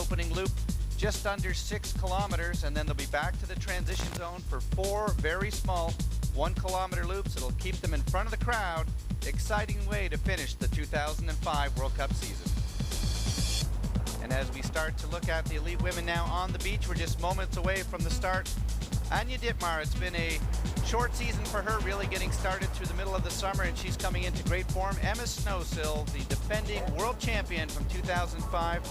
opening loop, just under 6 kilometers, and then they'll be back to the transition zone for 4 very small 1 kilometer loops. It'll keep them in front of the crowd. Exciting way to finish the 2005 World Cup season. And as we start to look at the elite women now on the beach, we're just moments away from the start. Anya Dittmar, it's been a short season for her, really getting started through the middle of the summer, and she's coming into great form. Emma Snowsill, the defending world champion from 2005.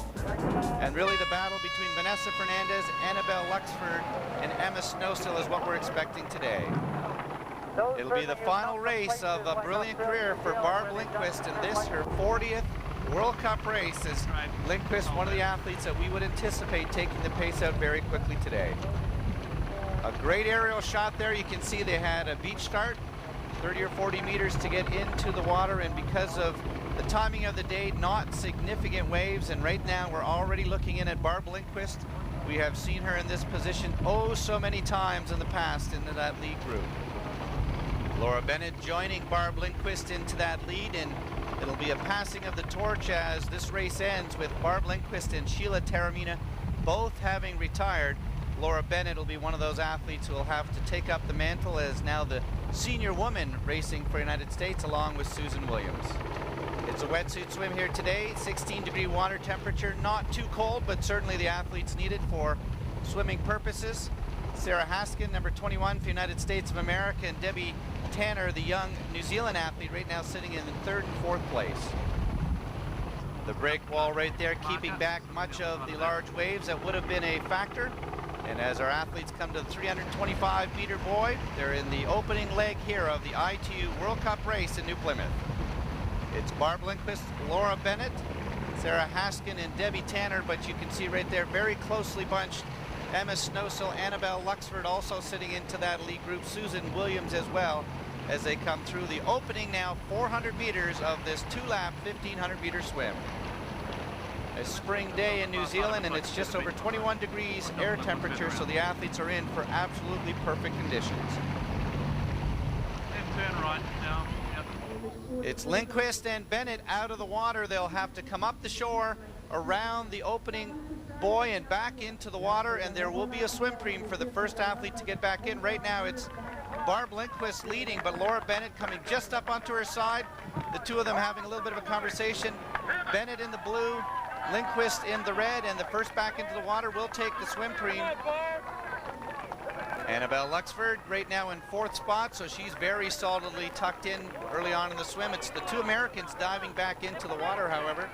And really the battle between Vanessa Fernandez, Annabelle Luxford, and Emma Snowsill is what we're expecting today. It'll be the final race of a brilliant career for Barb Lindquist, and this, her 40th World Cup race, as Lindquist, one of the athletes that we would anticipate taking the pace out very quickly today. A great aerial shot there. You can see they had a beach start, 30 or 40 meters to get into the water, and because of the timing of the day, not significant waves, and right now we're already looking in at Barb Lindquist. We have seen her in this position oh so many times in the past into that lead group. Laura Bennett joining Barb Lindquist into that lead, and it'll be a passing of the torch as this race ends with Barb Lindquist and Sheila Taramina both having retired. Laura Bennett will be one of those athletes who will have to take up the mantle as now the senior woman racing for the United States along with Susan Williams. It's a wetsuit swim here today, 16-degree water temperature, not too cold, but certainly the athletes needed for swimming purposes. Sarah Haskin, number 21 for the United States of America, and Debbie Tanner, the young New Zealand athlete, right now sitting in the 3rd and 4th place. The break wall right there keeping back much of the large waves that would have been a factor. And as our athletes come to the 325-meter buoy, they're in the opening leg here of the ITU World Cup race in New Plymouth. It's Barb Lindquist, Laura Bennett, Sarah Haskin, and Debbie Tanner, but you can see right there, very closely bunched, Emma Snowsill, Annabelle Luxford also sitting into that lead group, Susan Williams as well, as they come through the opening now 400 meters of this 2-lap 1,500-meter swim. A spring day in New Zealand, and it's just over 21 degrees air temperature, so the athletes are in for absolutely perfect conditions. And turn right now. Yep. It's Lindquist and Bennett out of the water. They'll have to come up the shore around the opening buoy and back into the water, and there will be a swim preem for the first athlete to get back in. Right now it's Barb Lindquist leading, but Laura Bennett coming just up onto her side. The two of them having a little bit of a conversation. Bennett in the blue, Lindquist in the red, and the first back into the water will take the swim preem. Annabelle Luxford right now in 4th spot, so she's very solidly tucked in early on in the swim. It's the 2 Americans diving back into the water, however.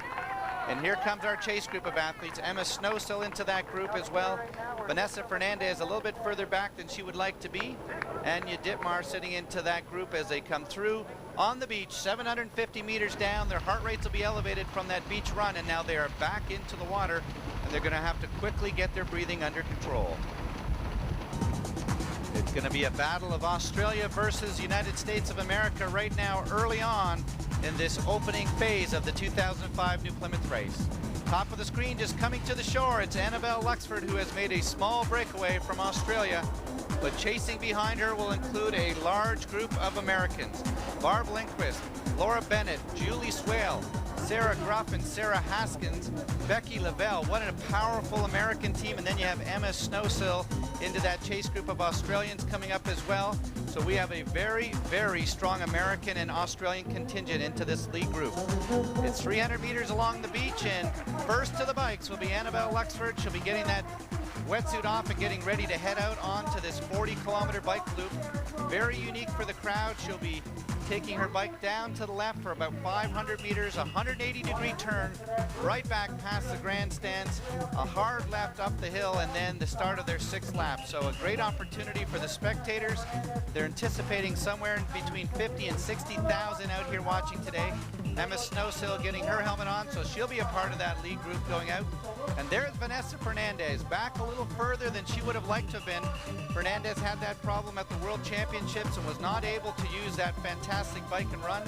And here comes our chase group of athletes. Emma Snowsill into that group as well. Vanessa Fernandez a little bit further back than she would like to be. Anya Dittmar sitting into that group as they come through on the beach, 750 meters down. Their heart rates will be elevated from that beach run, and now they are back into the water, and they're going to have to quickly get their breathing under control. It's going to be a battle of Australia versus United States of America right now early on in this opening phase of the 2005 New Plymouth race. Top of the screen just coming to the shore, it's Annabelle Luxford, who has made a small breakaway from Australia, but chasing behind her will include a large group of Americans. Barb Lindquist, Laura Bennett, Julie Swale, Sarah Gruff, and Sarah Haskins, Becky Lavelle. What a powerful American team. And then you have Emma Snowsill into that chase group of Australians coming up as well. So we have a very, very strong American and Australian contingent into this lead group. It's 300 meters along the beach, and first to the bikes will be Annabelle Luxford. She'll be getting that wetsuit off and getting ready to head out onto this 40-kilometer bike loop. Very unique for the crowd. She'll be taking her bike down to the left for about 500 meters, a 180-degree turn, right back past the grandstands, a hard left up the hill, and then the start of their 6th lap. So a great opportunity for the spectators. They're anticipating somewhere between 50 and 60,000 out here watching today. Emma Snowsill getting her helmet on, so she'll be a part of that lead group going out. And there's Vanessa Fernandez, back a little further than she would have liked to have been. Fernandez had that problem at the World Championships and was not able to use that fantastic bike and run,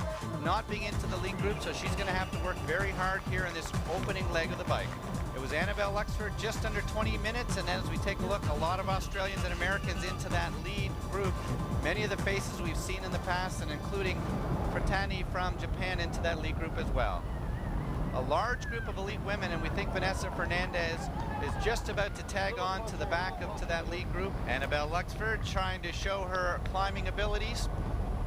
not being into the lead group, so she's going to have to work very hard here in this opening leg of the bike. It was Annabelle Luxford just under 20 minutes, and then as we take a look, a lot of Australians and Americans into that lead group. Many of the faces we've seen in the past, and including Fratani from Japan into that lead group as well. a large group of elite women, and we think Vanessa Fernandez is just about to tag on to the back to that lead group. Annabelle Luxford trying to show her climbing abilities.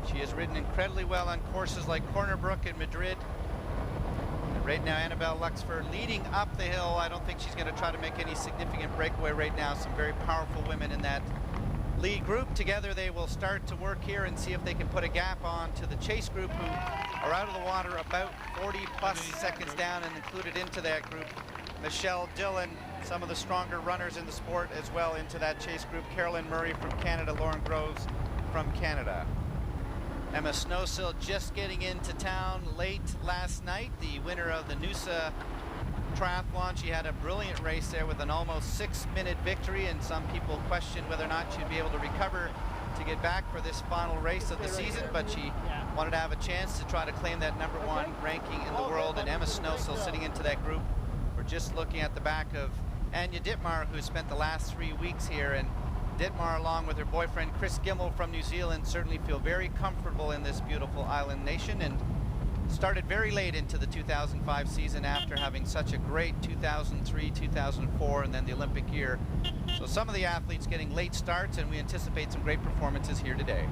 She has ridden incredibly well on courses like Corner Brook in Madrid. And right now, Annabelle Luxford leading up the hill. I don't think she's going to try to make any significant breakaway right now. Some very powerful women in that lead group. Together they will start to work here and see if they can put a gap on to the chase group, who are out of the water about 40 plus seconds down, and included into that group Michelle Dillon, some of the stronger runners in the sport as well, into that chase group. Carolyn Murray from Canada, Lauren Groves from Canada. Emma Snowsill just getting into town late last night, the winner of the Noosa Triathlon. She had a brilliant race there with an almost 6-minute victory, and some people questioned whether or not she'd be able to recover to get back for this final race of the season, but she wanted to have a chance to try to claim that #1 ranking in the world. And Emma Snowsill sitting into that group. We're just looking at the back of Anya Dittmar, who spent the last 3 weeks here, and Dittmar, along with her boyfriend Chris Gimel from New Zealand, certainly feel very comfortable in this beautiful island nation, and started very late into the 2005 season after having such a great 2003, 2004, and then the Olympic year. So some of the athletes getting late starts, and we anticipate some great performances here today.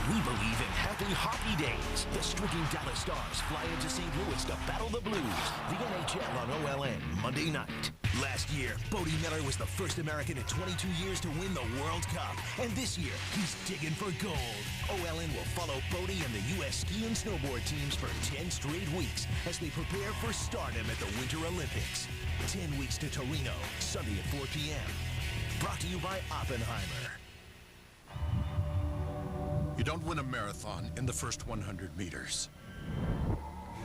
We believe in happy hockey days. The stricken Dallas Stars fly into St. Louis to battle the Blues. The NHL on OLN Monday night. Last year, Bodie Miller was the first American in 22 years to win the World Cup. And this year, he's digging for gold. OLN will follow Bodie and the U.S. ski and snowboard teams for 10 straight weeks as they prepare for stardom at the Winter Olympics. 10 weeks to Torino, Sunday at 4 p.m. Brought to you by Oppenheimer. You don't win a marathon in the first 100 meters.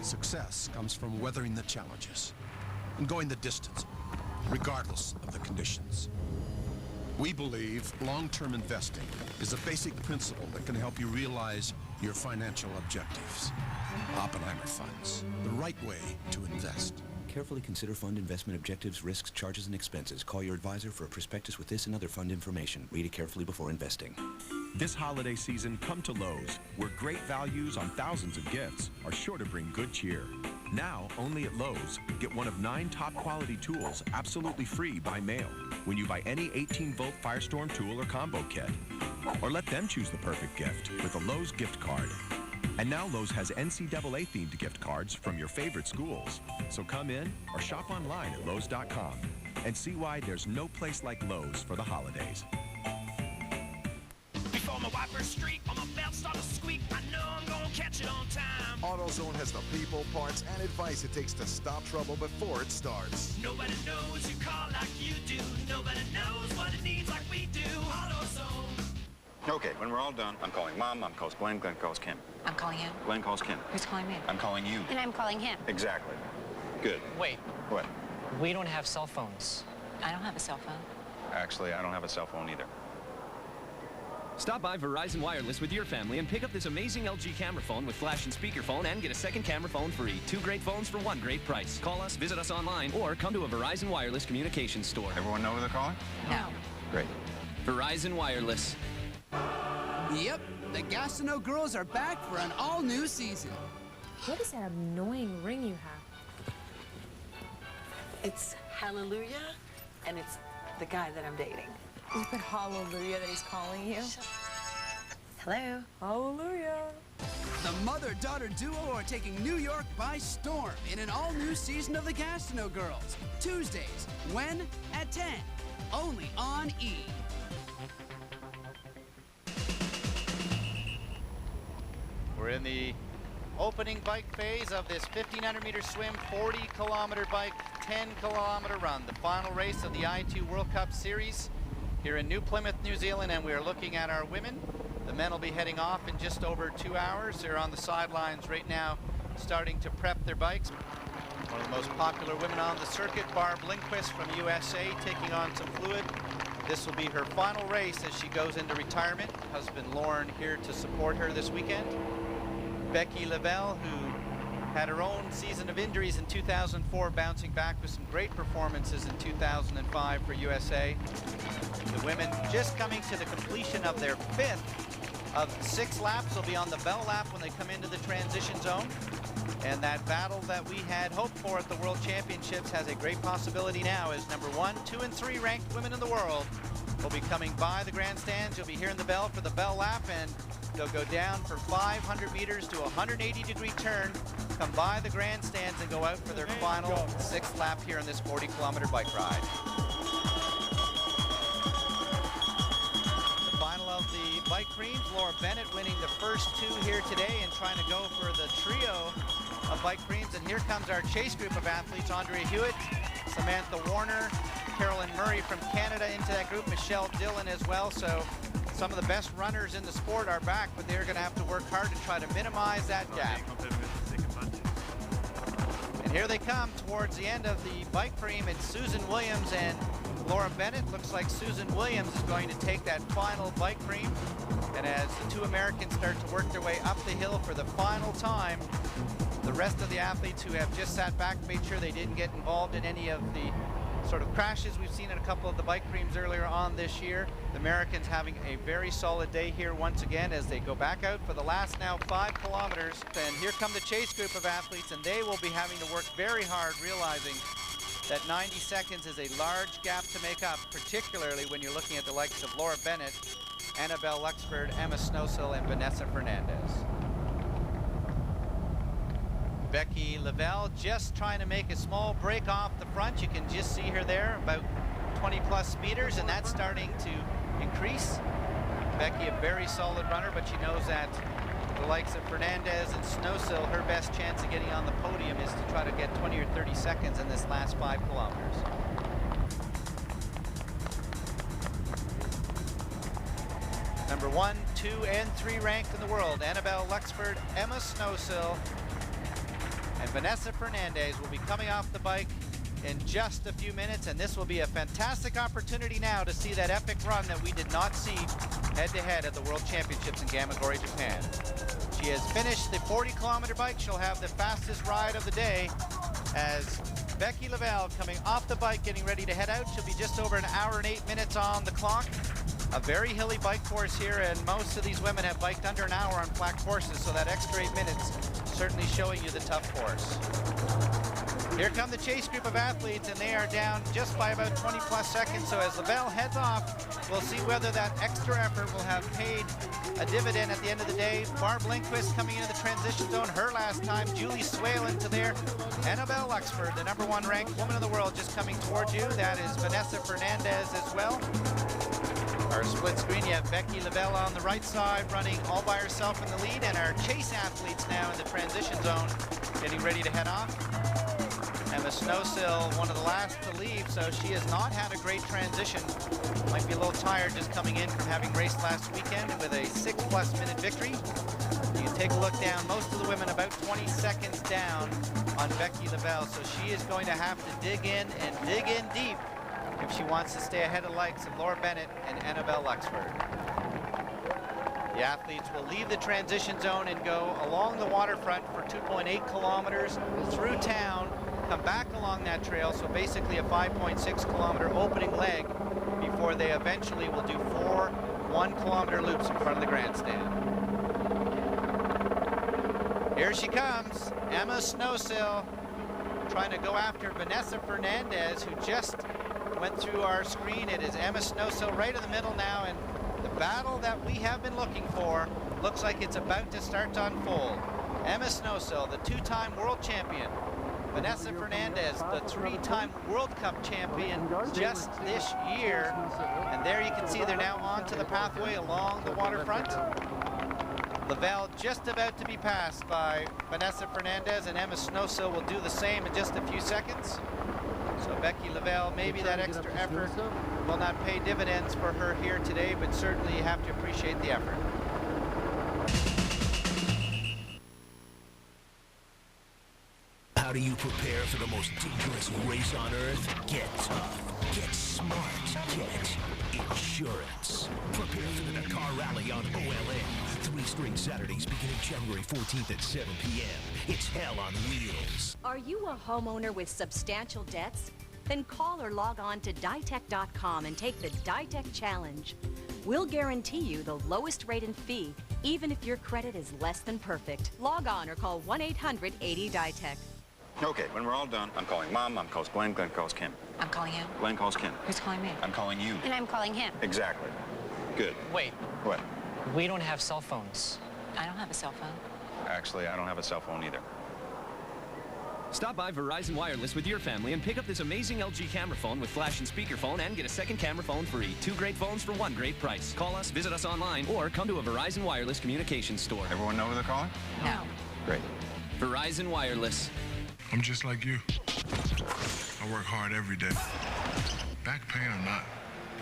Success comes from weathering the challenges and going the distance, regardless of the conditions. We believe long-term investing is a basic principle that can help you realize your financial objectives. Oppenheimer Funds, the right way to invest. Carefully consider fund investment objectives, risks, charges, and expenses. Call your advisor for a prospectus with this and other fund information. Read it carefully before investing. This holiday season, come to Lowe's, where great values on thousands of gifts are sure to bring good cheer. Now, only at Lowe's, get one of 9 top quality tools absolutely free by mail when you buy any 18-volt Firestorm tool or combo kit. Or let them choose the perfect gift with a Lowe's gift card. And now Lowe's has NCAA-themed gift cards from your favorite schools. So come in or shop online at Lowe's.com and see why there's no place like Lowe's for the holidays. Before my wipers streak or my belt start to squeak, I know I'm gonna catch it on time. AutoZone has the people, parts, and advice it takes to stop trouble before it starts. Nobody knows your car like you do. Nobody knows what it needs like we do. AutoZone. Okay, when we're all done, I'm calling Mom, Mom calls Glenn, Glenn calls Kim. I'm calling him. Glenn calls Kim. Who's calling me? I'm calling you. And I'm calling him. Exactly. Good. Wait. What? We don't have cell phones. I don't have a cell phone. Actually, I don't have a cell phone either. Stop by Verizon Wireless with your family and pick up this amazing LG camera phone with flash and speakerphone and get a second camera phone free. 2 great phones for 1 great price. Call us, visit us online, or come to a Verizon Wireless communications store. Everyone know who they're calling? No. Great. Verizon Wireless. Yep, the Gastineau girls are back for an all-new season. What is that annoying ring you have? It's Hallelujah, and it's the guy that I'm dating. You put hallelujah that he's calling you? Hello. Hallelujah. The mother-daughter duo are taking New York by storm in an all-new season of the Gastineau Girls. Tuesdays, when? At 10. Only on E! We're in the opening bike phase of this 1,500-meter swim, 40-kilometer bike, 10-kilometer run. The final race of the I2 World Cup Series here in New Plymouth, New Zealand, and we are looking at our women. The men will be heading off in just over 2 hours. They're on the sidelines right now, starting to prep their bikes. One of the most popular women on the circuit, Barb Lindquist from USA, taking on some fluid. This will be her final race as she goes into retirement. Husband Lauren here to support her this weekend. Becky Lavelle, who had her own season of injuries in 2004, bouncing back with some great performances in 2005 for USA. The women just coming to the completion of their 5th of 6 laps will be on the bell lap when they come into the transition zone. And that battle that we had hoped for at the World Championships has a great possibility now, as number 1, 2, and 3 ranked women in the world will be coming by the grandstands. You'll be hearing the bell for the bell lap, and they'll go down for 500 meters to a 180-degree turn, come by the grandstands, and go out for their final 6th lap here on this 40-kilometer bike ride. The final of the bike creams, Laura Bennett winning the first 2 here today and trying to go for the trio of bike creams. And here comes our chase group of athletes: Andrea Hewitt, Samantha Warner, Carolyn Murray from Canada into that group, Michelle Dillon as well. So some of the best runners in the sport are back, but they're going to have to work hard to try to minimize that gap. And here they come towards the end of the bike cream. It's Susan Williams and Laura Bennett. Looks like Susan Williams is going to take that final bike cream. And as the 2 Americans start to work their way up the hill for the final time, the rest of the athletes who have just sat back made sure they didn't get involved in any of the sort of crashes we've seen in a couple of the bike creams earlier on this year. The Americans having a very solid day here once again as they go back out for the last now 5 kilometers. And here come the chase group of athletes, and they will be having to work very hard, realizing that 90 seconds is a large gap to make up, particularly when you're looking at the likes of Laura Bennett, Annabelle Luxford, Emma Snowsill, and Vanessa Fernandez. Becky Lavelle just trying to make a small break off the front. You can just see her there, about 20+ meters, and that's starting to increase. Becky, a very solid runner, but she knows that the likes of Fernandez and Snowsill, her best chance of getting on the podium is to try to get 20 or 30 seconds in this last 5 kilometers. Number 1, 2, and 3 ranked in the world, Annabelle Luxford, Emma Snowsill, and Vanessa Fernandez will be coming off the bike in just a few minutes, and this will be a fantastic opportunity now to see that epic run that we did not see head-to-head at the World Championships in Gamagori, Japan. She has finished the 40-kilometer bike. She'll have the fastest ride of the day as Becky Lavelle coming off the bike, getting ready to head out. She'll be just over 1 hour and 8 minutes on the clock. A very hilly bike course here, and most of these women have biked under 1 hour on flat courses, so that extra 8 minutes certainly showing you the tough course. Here come the chase group of athletes, and they are down just by about 20+ seconds. So as Lavelle heads off, we'll see whether that extra effort will have paid a dividend at the end of the day. Barb Lindquist coming into the transition zone her last time. Julie Swale into there. Annabelle Luxford, the number 1 ranked woman in the world, just coming towards you. That is Vanessa Fernandez as well. Our split screen, you have Becky Lavelle on the right side running all by herself in the lead, and our chase athletes now in the transition zone getting ready to head off. Emma Snowsill, one of the last to leave, so she has not had a great transition. Might be a little tired just coming in from having raced last weekend with a 6+ minute victory. You can take a look down, most of the women about 20 seconds down on Becky Lavelle, so she is going to have to dig in and dig in deep if she wants to stay ahead of the likes of Laura Bennett and Annabelle Luxford. The athletes will leave the transition zone and go along the waterfront for 2.8 kilometers through town, come back along that trail, so basically a 5.6 kilometer opening leg before they eventually will do 4 1-kilometer loops in front of the grandstand. Here she comes, Emma Snowsill, trying to go after Vanessa Fernandez, who just went through our screen. It is Emma Snowsill right in the middle now, and the battle that we have been looking for looks like it's about to start to unfold. Emma Snowsill, the 2-time world champion. Vanessa Fernandez, the 3-time World Cup champion just this year. And there you can see they're now onto the pathway along the waterfront. Lavelle just about to be passed by Vanessa Fernandez, and Emma Snowsill will do the same in just a few seconds. So Becky Lavelle, maybe that extra effort will not pay dividends for her here today, but certainly you have to appreciate the effort. How do you prepare for the most dangerous race on earth? Get tough, get smart, get insurance. Prepare for the Dakar Rally on OLN. 3 straight Saturdays beginning January 14th at 7 p.m. It's hell on wheels. Are you a homeowner with substantial debts? Then call or log on to ditech.com and take the Ditech Challenge. We'll guarantee you the lowest rate and fee, even if your credit is less than perfect. Log on or call 1-800-80-DIETECH. Okay, when we're all done, I'm calling Mom, Mom calls Glenn, Glenn calls Kim. I'm calling him. Glenn calls Kim. Who's calling me? I'm calling you. And I'm calling him. Exactly. Good. Wait, What? we don't have cell phones. I don't have a cell phone. Actually, I don't have a cell phone either. Stop by Verizon Wireless with your family and pick up this amazing LG camera phone with flash and speakerphone and get a second camera phone free. 2 great phones for 1 great price. Call us, visit us online, or come to a Verizon Wireless communications store. Everyone know who they're calling? No. Great. Verizon Wireless. I'm just like you. I work hard every day. Back pain or not,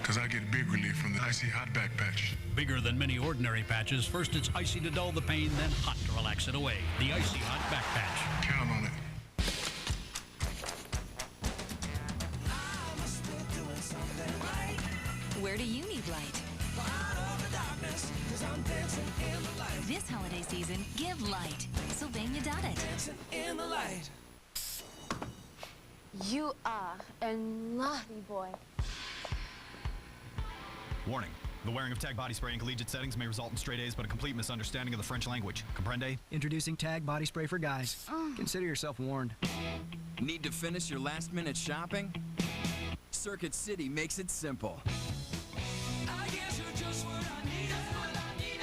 because I get big relief from the Icy Hot Back Patch. Bigger than many ordinary patches. First it's icy to dull the pain, then hot to relax it away. The Icy Hot Back Patch. Count on it. Where do you need light? This holiday season, give light. Sylvania done it. You are a naughty boy. Warning. The wearing of Tag body spray in collegiate settings may result in straight A's, but a complete misunderstanding of the French language. Comprende? Introducing Tag body spray for guys. Consider yourself warned. Need to finish your last-minute shopping? Circuit City makes it simple.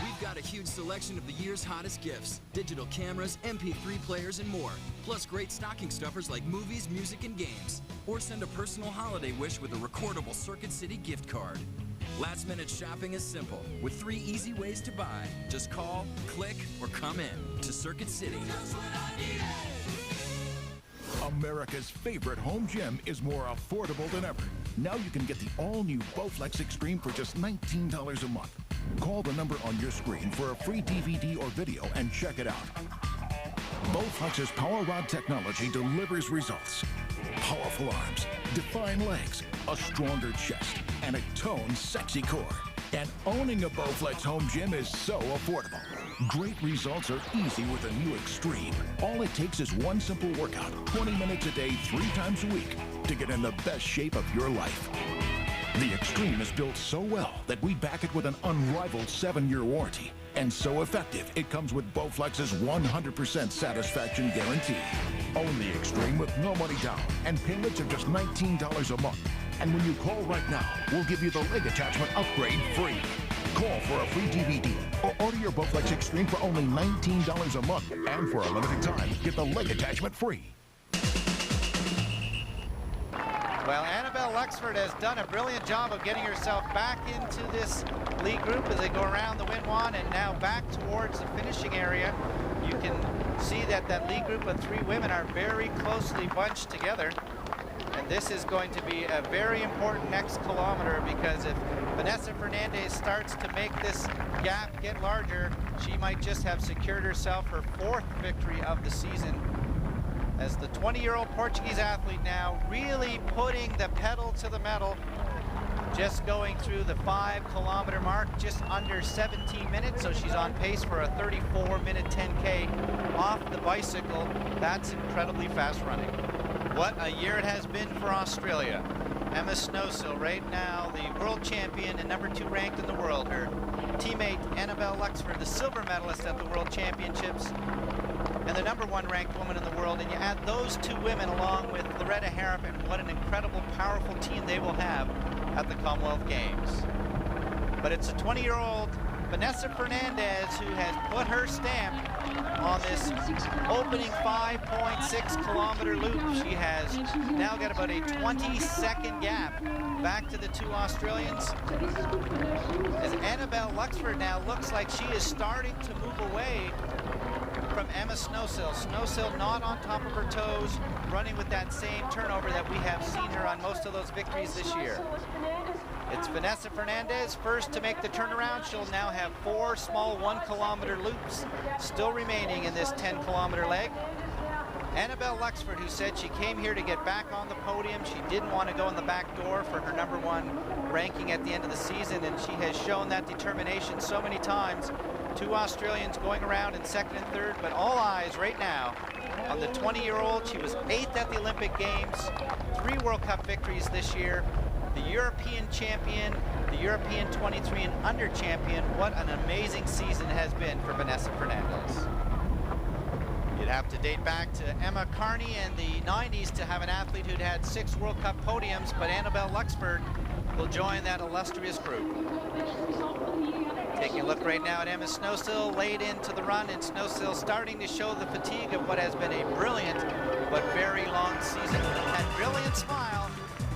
We've got a huge selection of the year's hottest gifts. Digital cameras, MP3 players, and more. Plus great stocking stuffers like movies, music, and games. Or send a personal holiday wish with a recordable Circuit City gift card. Last-minute shopping is simple, with 3 easy ways to buy. Just call, click, or come in to Circuit City. America's favorite home gym is more affordable than ever. Now you can get the all-new Bowflex Extreme for just $19 a month. Call the number on your screen for a free DVD or video and check it out. Bowflex's Power Rod technology delivers results. Powerful arms, defined legs, a stronger chest, and a toned, sexy core. And owning a Bowflex home gym is so affordable. Great results are easy with a new Extreme. All it takes is one simple workout, 20 minutes a day, 3 times a week, to get in the best shape of your life. The Extreme is built so well that we back it with an unrivaled 7-year warranty. And so effective, it comes with Bowflex's 100% satisfaction guarantee. Own the Extreme with no money down and payments of just $19 a month. And when you call right now, we'll give you the leg attachment upgrade free. Call for a free DVD or order your Bowflex Extreme for only $19 a month. And for a limited time, get the leg attachment free. Well, Annabelle Luxford has done a brilliant job of getting herself back into this lead group as they go around the wind wand and now back towards the finishing area. You can see that that lead group of 3 women are very closely bunched together. And this is going to be a very important next kilometer, because if Vanessa Fernandez starts to make this gap get larger, she might just have secured herself her 4th victory of the season. As the 20-year-old Portuguese athlete now really putting the pedal to the metal, just going through the 5-kilometer mark, just under 17 minutes, so she's on pace for a 34-minute 10K off the bicycle. That's incredibly fast running. What a year it has been for Australia. Emma Snowsill, right now the world champion and number 2 ranked in the world. Her teammate Annabelle Luxford, the silver medalist at the World Championships, and the number 1 ranked woman in the world. And you add those 2 women along with Loretta Harrop, and what an incredible, powerful team they will have at the Commonwealth Games. But it's a 20-year-old Vanessa Fernandez who has put her stamp on this opening 5.6-kilometer loop. She has now got about a 20-second gap back to the 2 Australians. As Annabelle Luxford now looks like she is starting to move away from Emma Snowsill. Snowsill not on top of her toes, running with that same turnover that we have seen her on most of those victories this year. It's Vanessa Fernandez first to make the turnaround. She'll now have 4 small 1-kilometer loops still remaining in this 10-kilometer leg. Annabelle Luxford, who said she came here to get back on the podium. She didn't want to go in the back door for her number 1 ranking at the end of the season, and she has shown that determination so many times. 2 Australians going around in 2nd and 3rd, but all eyes right now on the 20-year-old. She was 8th at the Olympic Games, 3 World Cup victories this year, the European champion, the European 23 and under champion. What an amazing season has been for Vanessa Fernandez. You'd have to date back to Emma Carney in the 90s to have an athlete who'd had 6 World Cup podiums, but Annabelle Luxford will join that illustrious group. Taking a look right now at Emma Snowsill, laid into the run, and Snowsill starting to show the fatigue of what has been a brilliant but very long season. That brilliant smile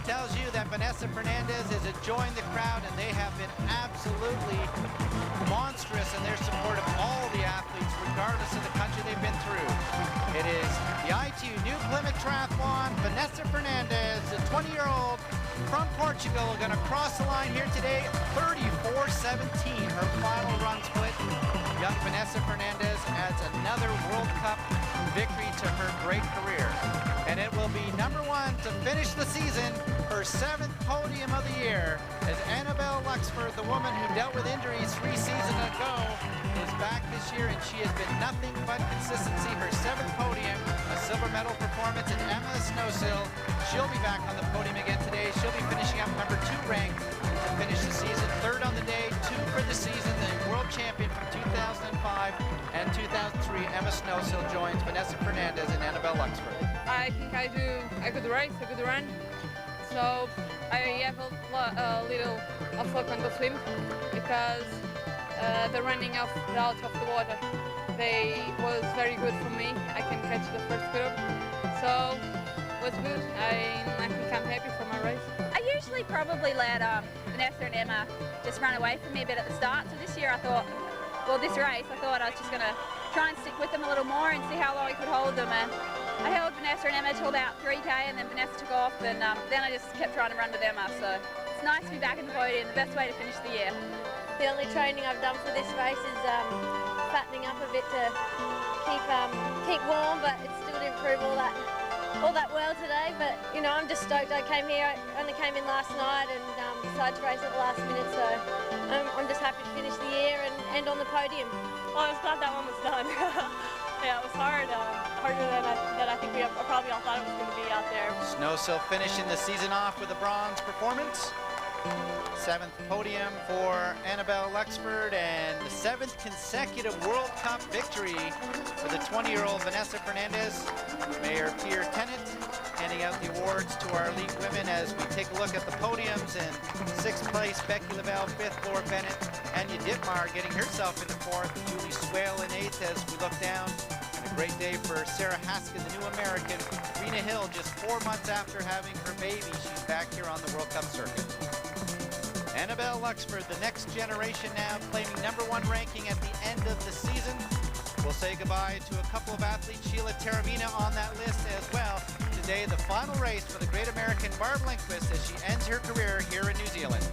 tells you that Vanessa Fernandez is enjoying the crowd, and they have been absolutely monstrous in their support of all the athletes, regardless of the country they've been through. It is the ITU New Plymouth Triathlon, Vanessa Fernandez, the 20-year-old from Portugal, going to cross the line here today, 34:17, her final run split. Young Vanessa Fernandez adds another World Cup victory to her great career. And it will be number 1 to finish the season, her 7th podium of the year, as Annabelle Luxford, the woman who dealt with injuries 3 seasons ago, is back this year, and she has been nothing but consistency. Her 7th podium, a silver medal performance, and Emma Snowsill, she'll be back on the podium again today. She'll be finishing up number 2 ranked to finish the season, 3rd on the day, 2 for the season. The world champion from 2005 and 2003, Emma Snowsill, joins Vanessa Fernandez and Annabelle Luxford. I think I do a good race, a good run. So I have a little of luck on the swim because the running out of the water, they was very good for me. I can catch the first curve, so it was good. I think I'm happy for my race. I usually probably let Vanessa and Emma just run away from me a bit at the start. So this year I thought, well, this race, I thought I was just going to try and stick with them a little more and see how long I could hold them. And I held Vanessa and Emma till about 3K, and then Vanessa took off, and then I just kept trying to run with Emma. So it's nice to be back in the podium, the best way to finish the year. The only training I've done for this race is fattening up a bit to keep warm, but it still didn't prove all that well today. But you know, I'm just stoked. I came here, I only came in last night, and decided to race at the last minute. So I'm just happy to finish the year and end on the podium. Well, I was glad that one was done. Yeah, it was hard, harder than I think we probably all thought it was going to be out there. Snowsill finishing the season off with a bronze performance. 7th podium for Annabelle Luxford, and the 7th consecutive World Cup victory for the 20-year-old Vanessa Fernandez. Mayor Pierre Tennant handing out the awards to our elite women as we take a look at the podiums. In 6th place, Becky Lavelle, 5th, Laura Bennett, Anya Dittmar getting herself into 4th, Julie Swale in 8th as we look down. And a great day for Sarah Haskell, the new American. Rena Hill, just 4 months after having her baby, she's back here on the World Cup circuit. Annabelle Luxford, the next generation now, claiming number 1 ranking at the end of the season. We'll say goodbye to a couple of athletes, Sheila Taramina on that list as well. Today, the final race for the great American Barb Lindquist as she ends her career here in New Zealand.